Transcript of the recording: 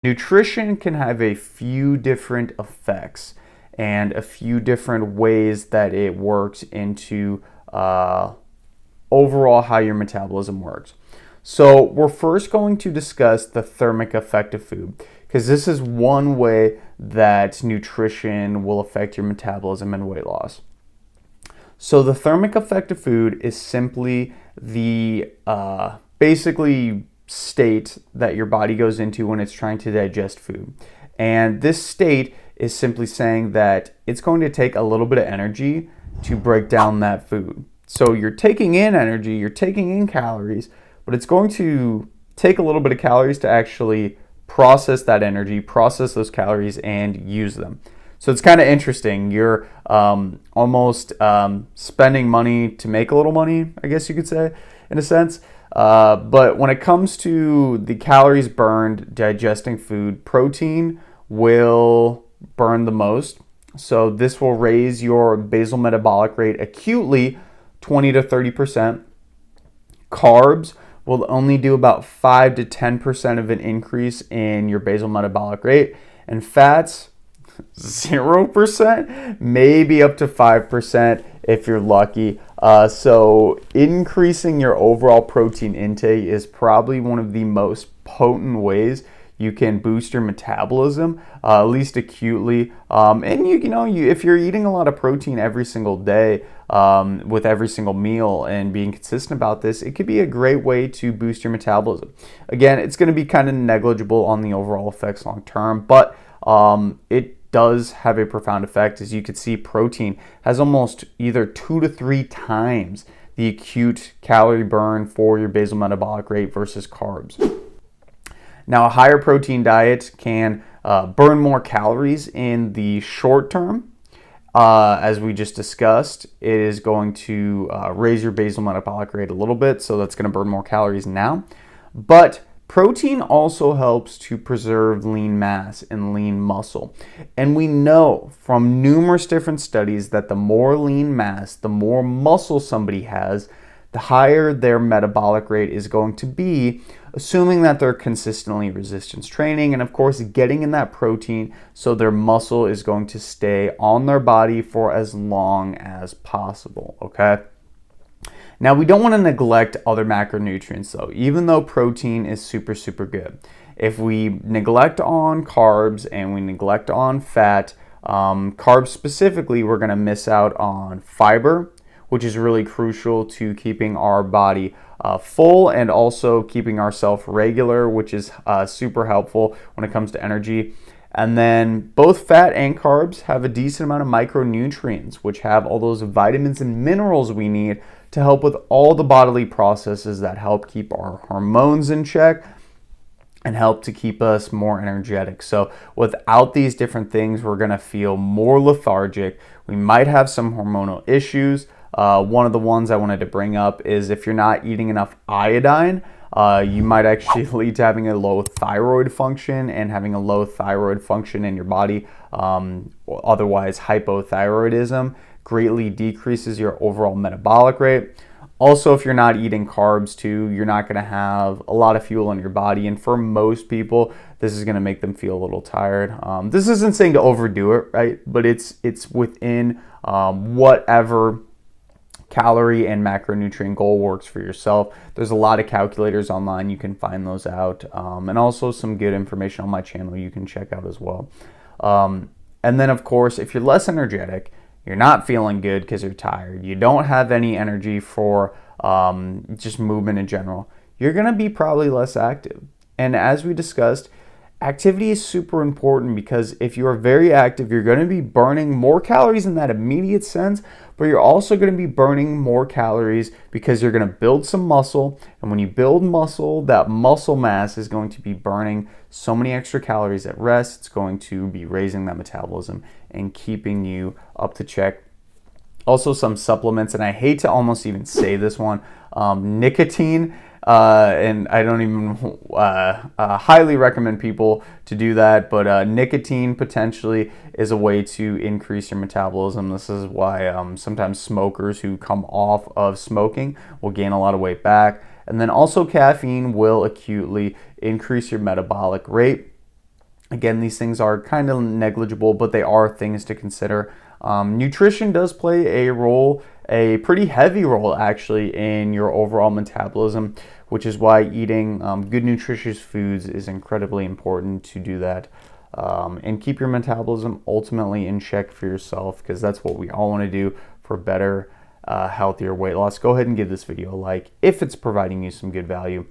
Nutrition can have a few different effects and a few different ways that it works into overall how your metabolism works. So we're first going to discuss the thermic effect of food, because this is one way that nutrition will affect your metabolism and weight loss. So the thermic effect of food is simply the basically state that your body goes into when it's trying to digest food. And this state is simply saying that it's going to take a little bit of energy to break down that food. So you're taking in energy, you're taking in calories, but it's going to take a little bit of calories to actually process that energy, process those calories, and use them. So it's kind of interesting. You're almost spending money to make a little money, I guess you could say, in a sense. But when it comes to the calories burned digesting food, protein will burn the most. So this will raise your basal metabolic rate acutely 20 to 30%. Carbs will only do about 5 to 10% of an increase in your basal metabolic rate. And fats, 0%, maybe up to 5% if you're lucky. So increasing your overall protein intake is probably one of the most potent ways you can boost your metabolism, at least acutely. And if you're eating a lot of protein every single day with every single meal and being consistent about this, it could be a great way to boost your metabolism. Again, it's going to be kind of negligible on the overall effects long term, but it does have a profound effect. As you can see, protein has almost either 2 to 3 times the acute calorie burn for your basal metabolic rate versus carbs. Now, a higher protein diet can burn more calories in the short term. As we just discussed, it is going to raise your basal metabolic rate a little bit, so that's going to burn more calories now. But protein also helps to preserve lean mass and lean muscle. And we know from numerous different studies that the more lean mass, the more muscle somebody has, the higher their metabolic rate is going to be, assuming that they're consistently resistance training and, of course, getting in that protein so their muscle is going to stay on their body for as long as possible, okay? Now, we don't want to neglect other macronutrients, though, even though protein is super, super good. If we neglect on carbs and we neglect on fat, carbs specifically, we're going to miss out on fiber, which is really crucial to keeping our body full and also keeping ourselves regular, which is super helpful when it comes to energy. And then both fat and carbs have a decent amount of micronutrients, which have all those vitamins and minerals we need to help with all the bodily processes that help keep our hormones in check and help to keep us more energetic. So without these different things, we're going to feel more lethargic. We might have some hormonal issues. One of the ones I wanted to bring up is if you're not eating enough iodine, you might actually lead to having a low thyroid function, and having a low thyroid function in your body, otherwise hypothyroidism, greatly decreases your overall metabolic rate. Also, if you're not eating carbs too, you're not going to have a lot of fuel in your body, and for most people, this is going to make them feel a little tired. This isn't saying to overdo it, right? But it's within whatever calorie and macronutrient goal works for yourself. There's a lot of calculators online, you can find those out, and also some good information on my channel you can check out as well. And then, of course, if you're less energetic, you're not feeling good because you're tired, you don't have any energy for just movement in general, you're going to be probably less active. And as we discussed, activity is super important, because if you are very active, you're going to be burning more calories in that immediate sense, but you're also going to be burning more calories because you're going to build some muscle. And when you build muscle, that muscle mass is going to be burning so many extra calories at rest. It's going to be raising that metabolism and keeping you up to check. Also, some supplements, and I hate to almost even say this one, nicotine. And I don't even highly recommend people to do that, but nicotine potentially is a way to increase your metabolism. This is why sometimes smokers who come off of smoking will gain a lot of weight back. And then also caffeine will acutely increase your metabolic rate. Again, these things are kind of negligible, but they are things to consider. Nutrition does play a role, a pretty heavy role actually, in your overall metabolism, which is why eating good nutritious foods is incredibly important to do that. And keep your metabolism ultimately in check for yourself, because that's what we all want to do for better, healthier weight loss. Go ahead and give this video a like if it's providing you some good value.